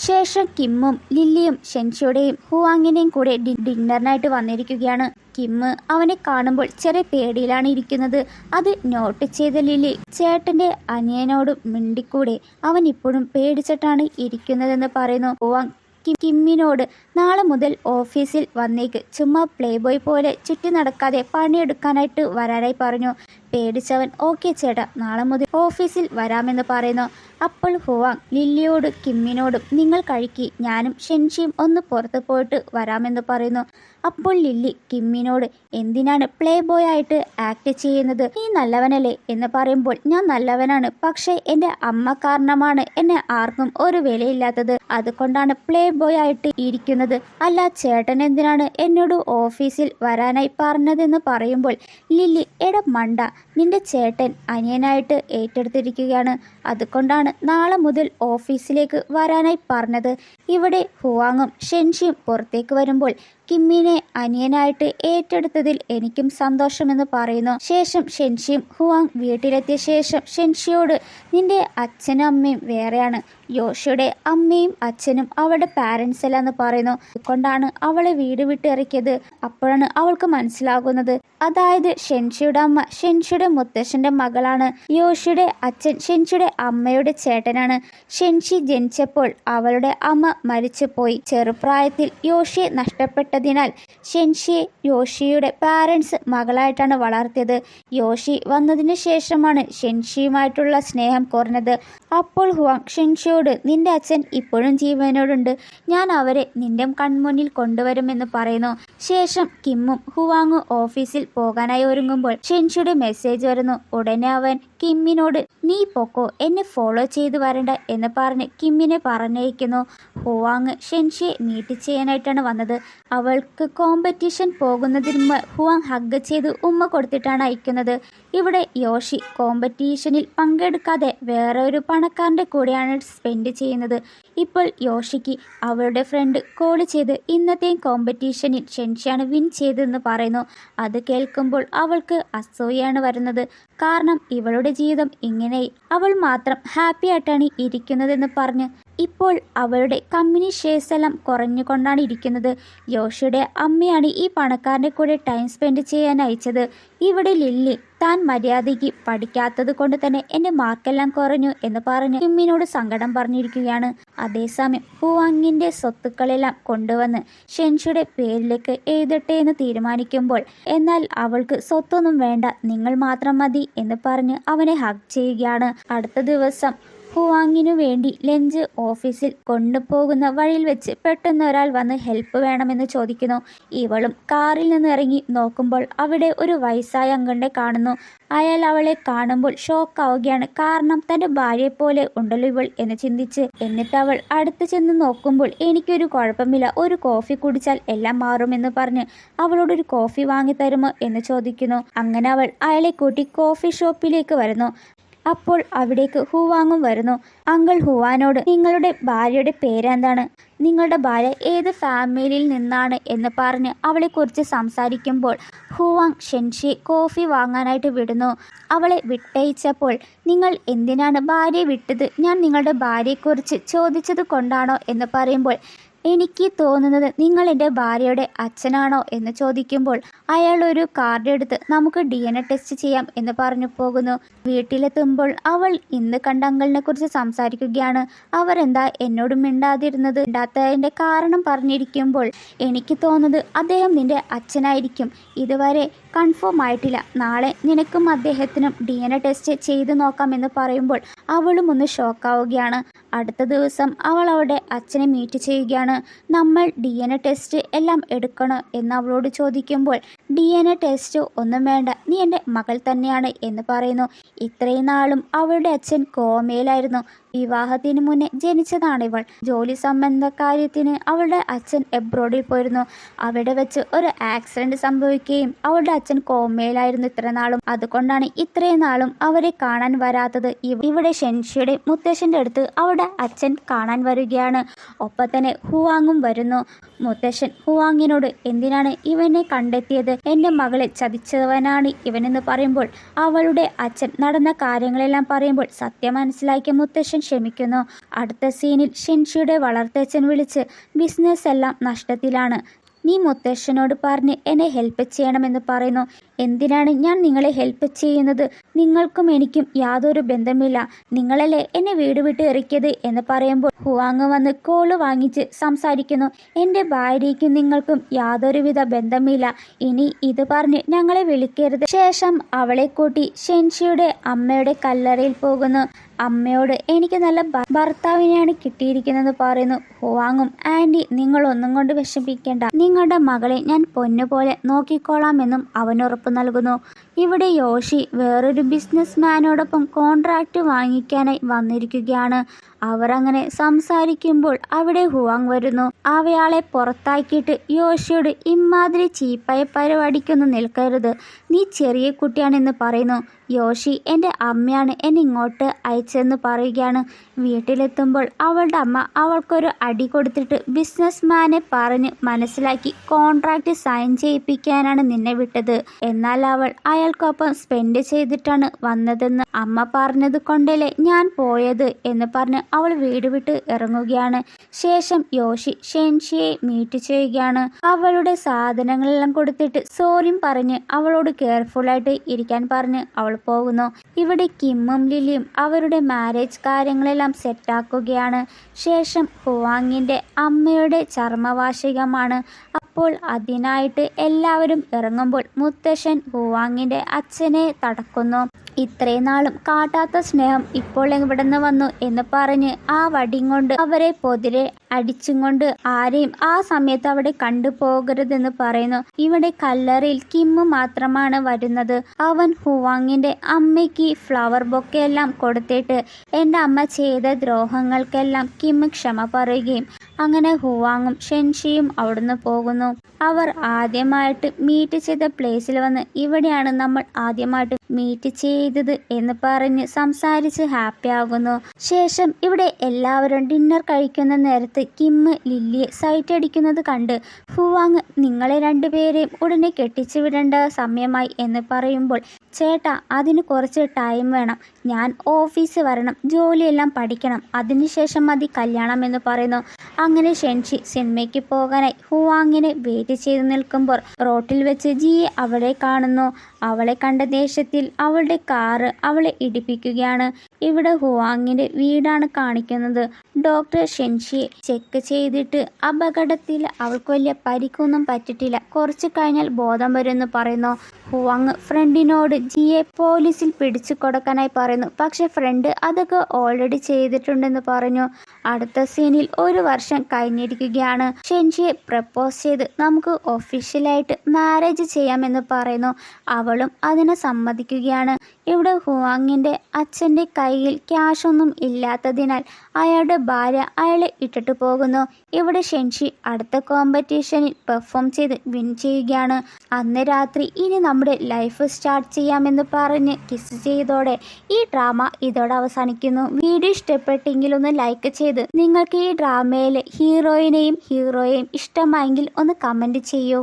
ശേഷം കിമ്മും ലില്ലിയും ഷെൻഷിയുടെയും ഹുവാങ്ങിനെയും കൂടെ ഡിന്നറിനായിട്ട് വന്നിരിക്കുകയാണ്. കിമ്മ് അവനെ കാണുമ്പോൾ ചെറിയ പേടിയിലാണ് ഇരിക്കുന്നത്. അത് നോട്ട് ചെയ്ത ലില്ലി ചേട്ടന്റെ അനിയനോട് മിണ്ടിക്കൂടെ, അവൻ ഇപ്പോഴും പേടിച്ചിട്ടാണ് ഇരിക്കുന്നതെന്ന് പറയുന്നു. ഹുവാങ് കിമ്മിനോട് നാളെ മുതൽ ഓഫീസിൽ വന്നേക്ക്, ചുമ്മാ പ്ലേ ബോയ് പോലെ ചുറ്റി നടക്കാതെ പണിയെടുക്കാനായിട്ട് വരാനായി പറഞ്ഞു. പേടിച്ചവൻ ഓക്കെ ചേട്ടാ, നാളെ മുതൽ ഓഫീസിൽ വരാമെന്ന് പറയുന്നു. അപ്പോൾ ഹുവാങ് ലില്ലിയോട് കിമ്മിനോടും നിങ്ങൾ കഴിക്കി, ഞാനും ഷെൻഷിയും ഒന്ന് പുറത്ത് പോയിട്ട് വരാമെന്ന് പറയുന്നു. അപ്പോൾ ലില്ലി കിമ്മിനോട് എന്തിനാണ് പ്ലേ ബോയ് ആയിട്ട് ആക്ട് ചെയ്യുന്നത്, നീ നല്ലവനല്ലേ എന്ന് പറയുമ്പോൾ ഞാൻ നല്ലവനാണ്, പക്ഷേ എൻ്റെ അമ്മ കാരണമാണ് എന്നെ ആർക്കും ഒരു വിലയില്ലാത്തത്, അതുകൊണ്ടാണ് പ്ലേ ബോയ് ആയിട്ട് ഇരിക്കുന്നത്. അല്ല ചേട്ടൻ എന്തിനാണ് എന്നോട് ഓഫീസിൽ വരാനായി പറഞ്ഞതെന്ന് പറയുമ്പോൾ ലില്ലി എടാ മണ്ട, നിന്റെ ചേട്ടൻ അനിയനായിട്ട് ഏറ്റെടുത്തിരിക്കുകയാണ്, അതുകൊണ്ടാണ് നാളെ മുതൽ ഓഫീസിലേക്ക് വരാനായി പറഞ്ഞത്. ഇവിടെ ഹുവാങ്ങും ഷെൻഷിയും പുറത്തേക്ക് വരുമ്പോൾ കിമ്മിനെ അനിയനായിട്ട് ഏറ്റെടുത്തതിൽ എനിക്കും സന്തോഷമെന്ന് പറയുന്നു. ശേഷം ഷെൻഷിയും ഹുവാങ് വീട്ടിലെത്തിയ ശേഷം ഷെൻഷിയോട് നിന്റെ അച്ഛനും അമ്മയും വേറെയാണ്, യോഷിയുടെ അമ്മയും അച്ഛനും അവളുടെ പാരൻസ് അല്ലെന്ന് പറയുന്നു, അതുകൊണ്ടാണ് അവളെ വീട് വിട്ട് ഇറക്കിയത്. അപ്പോഴാണ് അവൾക്ക് മനസ്സിലാകുന്നത്, അതായത് ഷെൻഷിയുടെ അമ്മ ഷെൻഷിയുടെ മുത്തശ്ശന്റെ മകളാണ്, യോഷിയുടെ അച്ഛൻ ഷെൻഷിയുടെ അമ്മയുടെ ചേട്ടനാണ്. ഷെൻഷി ജനിച്ചപ്പോൾ അവളുടെ അമ്മ മരിച്ചുപോയി. ചെറുപ്രായത്തിൽ യോഷിയെ നഷ്ടപ്പെട്ടതിനാൽ ഷെൻഷിയെ യോഷിയുടെ പാരൻസ് മകളായിട്ടാണ് വളർത്തിയത്. യോഷി വന്നതിന് ശേഷമാണ് ഷെൻഷിയുമായിട്ടുള്ള സ്നേഹം കുറഞ്ഞത്. അപ്പോൾ ഹുവാങ് ഷെൻഷിയോട് നിന്റെ അച്ഛൻ ഇപ്പോഴും ജീവനോടുണ്ട്, ഞാൻ അവരെ നിന്റെ കൺമുന്നിൽ കൊണ്ടുവരുമെന്ന് പറയുന്നു. ശേഷം കിമ്മും ഹുവാങ്ങും ഓഫീസിൽ പോകാനായി ഒരുങ്ങുമ്പോൾ ഷെൻഷിയുടെ മെസ്സേജ് വരുന്നു. ഉടനെ അവൻ കിമ്മിനോട് നീ പൊക്കോ, എന്നെ ഫോളോ ചെയ്ത് വരണ്ട എന്ന് പറഞ്ഞ് കിമ്മിനെ പറഞ്ഞയക്കുന്നു. ഹുവാങ് ഷെൻഷിയെ മീറ്റ് ചെയ്യാനായിട്ടാണ് വന്നത്. അവൾക്ക് കോമ്പറ്റീഷൻ പോകുന്നതിന് ഹുവാങ് ഹഗ് ചെയ്ത് ഉമ്മ കൊടുത്തിട്ടാണ് അയക്കുന്നത്. ഇവിടെ യോഷി കോമ്പറ്റീഷനിൽ പങ്കെടുക്കാതെ വേറെ ഒരു പണക്കാരൻ്റെ കൂടെയാണ് സ്പെൻഡ് ചെയ്യുന്നത്. ഇപ്പോൾ യോഷിക്ക് അവളുടെ ഫ്രണ്ട് കോൾ ചെയ്ത് ഇന്നത്തെയും കോമ്പറ്റീഷനിൽ ഷെൻഷിയാണ് വിൻ ചെയ്തതെന്ന് പറയുന്നു. അത് കേൾക്കുമ്പോൾ അവൾക്ക് അസൂയാണ് വരുന്നത്. കാരണം ഇവളുടെ ജീവിതം ഇങ്ങനെ അവൾ മാത്രം ഹാപ്പി ആയിട്ടാണ് ഇരിക്കുന്നതെന്ന് പറഞ്ഞ് ഇപ്പോൾ അവളുടെ കമ്പനി ഷെയർസ് എല്ലാം കുറഞ്ഞുകൊണ്ടാണ് ഇരിക്കുന്നത്. യോഷിയുടെ അമ്മയാണ് ഈ പണക്കാരൻ്റെ കൂടെ ടൈം സ്പെൻഡ് ചെയ്യാൻ അയച്ചത്. ഇവിടെ ലില്ലി താൻ മര്യാദയ്ക്ക് പഠിക്കാത്തത് കൊണ്ട് തന്നെ എൻ്റെ മാർക്കെല്ലാം കുറഞ്ഞു എന്ന് പറഞ്ഞ് കിമ്മിനോട് സങ്കടം പറഞ്ഞിരിക്കുകയാണ്. അതേസമയം ഹുവാങ്ങിൻ്റെ സ്വത്തുക്കളെല്ലാം കൊണ്ടുവന്ന് ഷെൻഷിയുടെ പേരിലേക്ക് എഴുതട്ടെ എന്ന് തീരുമാനിക്കുമ്പോൾ എന്നാൽ അവൾക്ക് സ്വത്തൊന്നും വേണ്ട, നിങ്ങൾ മാത്രം മതി എന്ന് പറഞ്ഞ് അവനെ ഹഗ് ചെയ്യുകയാണ്. അടുത്ത ദിവസം ഹുവാങ്ങിനു വേണ്ടി ലഞ്ച് ഓഫീസിൽ കൊണ്ടുപോകുന്ന വഴിയിൽ വെച്ച് പെട്ടെന്ന് ഒരാൾ വന്ന് ഹെൽപ്പ് വേണമെന്ന് ചോദിക്കുന്നു. ഇവളും കാറിൽ നിന്ന് ഇറങ്ങി നോക്കുമ്പോൾ അവിടെ ഒരു വയസ്സായ അങ്കിളിനെ കാണുന്നു. അയാൾ അവളെ കാണുമ്പോൾ ഷോക്കാവുകയാണ്. കാരണം തൻ്റെ ഭാര്യയെപ്പോലെ ഉണ്ടല്ലോ ഇവൾ എന്ന് ചിന്തിച്ച്. എന്നിട്ട് അവൾ അടുത്ത് ചെന്ന് നോക്കുമ്പോൾ എനിക്കൊരു കുഴപ്പമില്ല, ഒരു കോഫി കുടിച്ചാൽ എല്ലാം മാറുമെന്ന് പറഞ്ഞ് അവളോടൊരു കോഫി വാങ്ങി തരുമോ എന്ന് ചോദിക്കുന്നു. അങ്ങനെ അവൾ അയാളെ കൂട്ടി കോഫി ഷോപ്പിലേക്ക് വരുന്നു. അപ്പോൾ അവിടേക്ക് ഹുവാങ്ങും വരുന്നു. അങ്കിൾ ഹുവാനോട് നിങ്ങളുടെ ഭാര്യയുടെ പേരെന്താണ്, നിങ്ങളുടെ ഭാര്യ ഏത് ഫാമിലിയിൽ നിന്നാണ് എന്ന് പറഞ്ഞ് അവളെക്കുറിച്ച് സംസാരിക്കുമ്പോൾ ഹുവാങ് ഷെൻഷിയെ കോഫി വാങ്ങാനായിട്ട് വിടുന്നു. അവളെ വിട്ടയച്ചപ്പോൾ നിങ്ങൾ എന്തിനാണ് ഭാര്യയെ വിട്ടത്, ഞാൻ നിങ്ങളുടെ ഭാര്യയെക്കുറിച്ച് ചോദിച്ചത് കൊണ്ടാണോ എന്ന് പറയുമ്പോൾ എനിക്ക് തോന്നുന്നത് നിങ്ങൾ എൻ്റെ ഭാര്യയുടെ അച്ഛനാണോ എന്ന് ചോദിക്കുമ്പോൾ അയാൾ ഒരു കാർഡ് എടുത്ത് നമുക്ക് DNA ടെസ്റ്റ് ചെയ്യാം എന്ന് പറഞ്ഞു പോകുന്നു. വീട്ടിലെത്തുമ്പോൾ അവൾ ഇന്ന് കണ്ട അങ്കിളിനെ കുറിച്ച് സംസാരിക്കുകയാണ്. അവരെന്താ എന്നോട് മിണ്ടാതിരുന്നത്, മിണ്ടാത്തതിൻ്റെ കാരണം പറഞ്ഞിരിക്കുമ്പോൾ എനിക്ക് തോന്നുന്നത് അദ്ദേഹം നിന്റെ അച്ഛനായിരിക്കും, ഇതുവരെ കൺഫേം ആയിട്ടില്ല, നാളെ നിനക്കും അദ്ദേഹത്തിനും DNA ടെസ്റ്റ് ചെയ്ത് നോക്കാമെന്ന് പറയുമ്പോൾ അവളും ഒന്ന് ഷോക്കാവുകയാണ്. അടുത്ത ദിവസം അവൾ അവളുടെ അച്ഛനെ മീറ്റ് ചെയ്യുകയാണ്. നമ്മൾ DNA ടെസ്റ്റ് എല്ലാം എടുക്കണോ എന്ന് അവളോട് ചോദിക്കുമ്പോൾ DNA ടെസ്റ്റ് ഒന്നും വേണ്ട, നീ എൻ്റെ മകൾ തന്നെയാണ് എന്ന് പറയുന്നു. ഇത്രയും നാളും അവളുടെ അച്ഛൻ കോമയിലായിരുന്നു. വിവാഹത്തിന് മുന്നേ ജനിച്ചതാണ് ഇവൾ. ജോലി സംബന്ധ കാര്യത്തിന് അവളുടെ അച്ഛൻ എബ്രോഡിൽ പോയിരുന്നു. അവിടെ വെച്ച് ഒരു ആക്സിഡന്റ് സംഭവിക്കുകയും അവളുടെ അച്ഛൻ കോമയിലായിരുന്നു ഇത്ര നാളും. അതുകൊണ്ടാണ് ഇത്രയും നാളും അവരെ കാണാൻ വരാത്തത്. ഇവിടെ ഷെൻഷിയുടെ മുത്തശ്ശൻ്റെ അടുത്ത് അവളുടെ അച്ഛൻ കാണാൻ വരികയാണ്. ഒപ്പം തന്നെ ഹുവാങ്ങും വരുന്നു. മുത്തശ്ശൻ ഹുവാങ്ങിനോട് എന്തിനാണ് ഇവനെ കണ്ടെത്തിയത്, എൻ്റെ മകളെ ചതിച്ചവനാണ് ഇവനെന്ന് പറയുമ്പോൾ അവളുടെ അച്ഛൻ നടന്ന കാര്യങ്ങളെല്ലാം പറയുമ്പോൾ സത്യം മനസ്സിലാക്കിയ മുത്തശ്ശൻ ക്ഷമിക്കുന്നു. അടുത്ത സീനിൽ ഷെൻഷിയുടെ വളർത്തച്ഛൻ വിളിച്ച് ബിസിനസ് എല്ലാം നഷ്ടത്തിലാണ്, നീ മുത്തശ്ശനോട് പറഞ്ഞ് എന്നെ ഹെൽപ്പ് ചെയ്യണമെന്ന് പറയുന്നു. എന്തിനാണ് ഞാൻ നിങ്ങളെ ഹെൽപ്പ് ചെയ്യുന്നത്? നിങ്ങൾക്കും എനിക്കും യാതൊരു ബന്ധമില്ല, നിങ്ങളല്ലേ എന്നെ വീട് വിട്ട് ഇറക്കിയത് എന്ന് പറയുമ്പോൾ ഹുവാങ് വന്ന് കോള് വാങ്ങിച്ച് സംസാരിക്കുന്നു. എൻ്റെ ഭാര്യയ്ക്കും നിങ്ങൾക്കും യാതൊരുവിധ ബന്ധമില്ല, ഇനി ഇത് പറഞ്ഞ് ഞങ്ങളെ വിളിക്കരുത്. ശേഷം അവളെ കൂട്ടി ഷെൻഷിയുടെ അമ്മയുടെ കല്ലറയിൽ പോകുന്നു. അമ്മയോട് എനിക്ക് നല്ല ഭർത്താവിനെയാണ് കിട്ടിയിരിക്കുന്നത് പറയുന്നു. ഹുവാങ്ങും ആൻറ്റി നിങ്ങളൊന്നും കൊണ്ട് വിഷമിക്കേണ്ട, നിങ്ങളുടെ മകളെ ഞാൻ പൊന്നുപോലെ നോക്കിക്കോളാമെന്നും അവൻ ഉറപ്പ് നൽകുന്നു. ഇവിടെ യോഷി വേറൊരു ബിസിനസ് മാനോടൊപ്പം കോൺട്രാക്റ്റ് വാങ്ങിക്കാനായി വന്നിരിക്കുകയാണ്. അവർ അങ്ങനെ സംസാരിക്കുമ്പോൾ അവിടെ ഹുവാങ് വരുന്നു. അവയാളെ പുറത്താക്കിയിട്ട് യോഷിയോട് ഇമാതിരി ചീപ്പായ പരിപാടിക്കൊന്നും നിൽക്കരുത്, നീ ചെറിയ കുട്ടിയാണെന്ന് പറയുന്നു. യോഷി എൻ്റെ അമ്മയാണ് എന്നെ ഇങ്ങോട്ട് അയച്ചതെന്ന് പറയുകയാണ്. വീട്ടിലെത്തുമ്പോൾ അവളുടെ അമ്മ അവൾക്കൊരു അടി കൊടുത്തിട്ട് ബിസിനസ് മാനെ പറഞ്ഞ് മനസ്സിലാക്കി കോൺട്രാക്റ്റ് സൈൻ ചെയ്യിപ്പിക്കാനാണ് നിന്നെ വിട്ടത്, എന്നാൽ അവൾ അയാൾക്കൊപ്പം സ്പെൻഡ് ചെയ്തിട്ടാണ് വന്നതെന്ന് അമ്മ പറഞ്ഞത് കൊണ്ടല്ലേ ഞാൻ പോയത് എന്ന് പറഞ്ഞ് അവൾ വീട് വിട്ട് ഇറങ്ങുകയാണ്. ശേഷം യോഷി ഷെൻഷിയെ മീറ്റ് ചെയ്യുകയാണ്. അവളുടെ സാധനങ്ങളെല്ലാം കൊടുത്തിട്ട് സോറിയും പറഞ്ഞ് അവളോട് കെയർഫുള്ളായിട്ട് ഇരിക്കാൻ പറഞ്ഞ് അവൾ പോകുന്നു. ഇവിടെ കിമ്മും ലില്ലിയും അവരുടെ മാരേജ് കാര്യങ്ങളെല്ലാം സെറ്റാക്കുകയാണ്. ശേഷം ഹുവാങ്ങിൻ്റെ അമ്മയുടെ ചർമ്മവാർഷികമാണ്. അപ്പോൾ അതിനായിട്ട് എല്ലാവരും ഇറങ്ങുമ്പോൾ മുത്തശ്ശൻ ഹുവാങ്ങിൻ്റെ അച്ഛനെ തടക്കുന്നു. ഇത്രയും നാളും കാട്ടാത്ത സ്നേഹം ഇപ്പോൾ എവിടെന്ന് വന്നു എന്ന് പറഞ്ഞ് ആ വടിയും കൊണ്ട് അവരെ പൊതിരെ അടിച്ചും കൊണ്ട് ആരെയും ആ സമയത്ത് അവിടെ കണ്ടുപോകരുതെന്ന് പറയുന്നു. ഇവിടെ കല്ലറയിൽ കിമ്മ് മാത്രമാണ് വരുന്നത്. അവൻ ഹുവാങ്ങിൻ്റെ അമ്മയ്ക്ക് ഫ്ലവർ ബൊക്കെയെല്ലാം കൊടുത്തിട്ട് എൻ്റെ അമ്മ ചെയ്ത ദ്രോഹങ്ങൾക്കെല്ലാം കിമ്മ് ക്ഷമ പറയുകയും അങ്ങനെ ഹുവാങ്ങും ഷെൻഷിയും അവിടുന്ന് പോകുന്നു. അവർ ആദ്യമായിട്ട് മീറ്റ് ചെയ്ത പ്ലേസിൽ വന്ന് ഇവിടെയാണ് നമ്മൾ ആദ്യമായിട്ട് മീറ്റ് ചെയ്തത് എന്ന് പറഞ്ഞ് സംസാരിച്ച് ഹാപ്പി ആകുന്നു. ശേഷം ഇവിടെ എല്ലാവരും ഡിന്നർ കഴിക്കുന്ന നേരത്ത് കിമ്മ് ലില്ലിയെ സൈറ്റ് അടിക്കുന്നത് കണ്ട് ഹുവാങ് നിങ്ങളെ രണ്ടുപേരെയും ഉടനെ കെട്ടിച്ചു വിടേണ്ട സമയമായി എന്ന് പറയുമ്പോൾ ചേട്ടാ അതിന് കുറച്ച് ടൈം വേണം, ഞാൻ ഓഫീസ് വരണം, ജോലിയെല്ലാം പഠിക്കണം, അതിനുശേഷം മതി കല്യാണം എന്ന് പറയുന്നു. അങ്ങനെ ഷെൻഷി സിനിമയ്ക്ക് പോകാനായി ഹുവാങ്ങിനെ വെയിറ്റ് ചെയ്ത് നിൽക്കുമ്പോൾ റോട്ടിൽ വെച്ച് ജിയെ അവളെ കാണുന്നു. അവളെ കണ്ട ദേഷ്യത്തിൽ അവളുടെ കാറ് അവളെ ഇടിപ്പിക്കുകയാണ്. ഇവിടെ ഹുവാങ്ങിൻ്റെ വീടാണ് കാണിക്കുന്നത്. ഡോക്ടർ ഷെൻഷിയെ ചെക്ക് ചെയ്തിട്ട് അപകടത്തിൽ അവൾക്ക് വലിയ പരിക്കൊന്നും പറ്റിയിട്ടില്ല, കുറച്ച് കഴിഞ്ഞാൽ ബോധം വരുമെന്ന് പറയുന്നു. ഹുവാങ് ഫ്രണ്ടിനോട് ജിയെ പോലീസിൽ പിടിച്ചു കൊടുക്കാനായി പറയുന്നു. പക്ഷെ ഫ്രണ്ട് അതൊക്കെ ഓൾറെഡി ചെയ്തിട്ടുണ്ടെന്ന് പറഞ്ഞു. അടുത്ത സീനിൽ 1 വർഷം കഴിഞ്ഞിരിക്കുകയാണ്. ഷെൻഷിയെ പ്രപ്പോസ് ചെയ്ത് നമുക്ക് ഒഫീഷ്യലായിട്ട് മാരേജ് ചെയ്യാമെന്ന് പറയുന്നു. അവളും അതിനെ സമ്മതിക്കുകയാണ്. ഇവിടെ ഹുവാങ്ങിൻ്റെ അച്ഛൻ്റെ കയ്യിൽ ക്യാഷൊന്നും ഇല്ലാത്തതിനാൽ അയാളുടെ ഭാര്യ അയാളെ ഇട്ടിട്ട് പോകുന്നു. ഇവിടെ ഷെൻഷി അടുത്ത കോമ്പറ്റീഷനിൽ പെർഫോം ചെയ്ത് വിൻ ചെയ്യുകയാണ്. അന്ന് രാത്രി ഇനി നമ്മുടെ ലൈഫ് സ്റ്റാർട്ട് ചെയ്യാമെന്ന് പറഞ്ഞ് കിസ് ചെയ്തോടെ ഈ ഡ്രാമ ഇതോടെ അവസാനിക്കുന്നു. വീഡിയോ ഇഷ്ടപ്പെട്ടെങ്കിൽ ഒന്ന് ലൈക്ക് ചെയ്ത് നിങ്ങൾക്ക് ഈ ഡ്രാമയിലെ ഹീറോയിനെയും ഇഷ്ടമായെങ്കിൽ ഒന്ന് കമൻറ്റ് ചെയ്യൂ.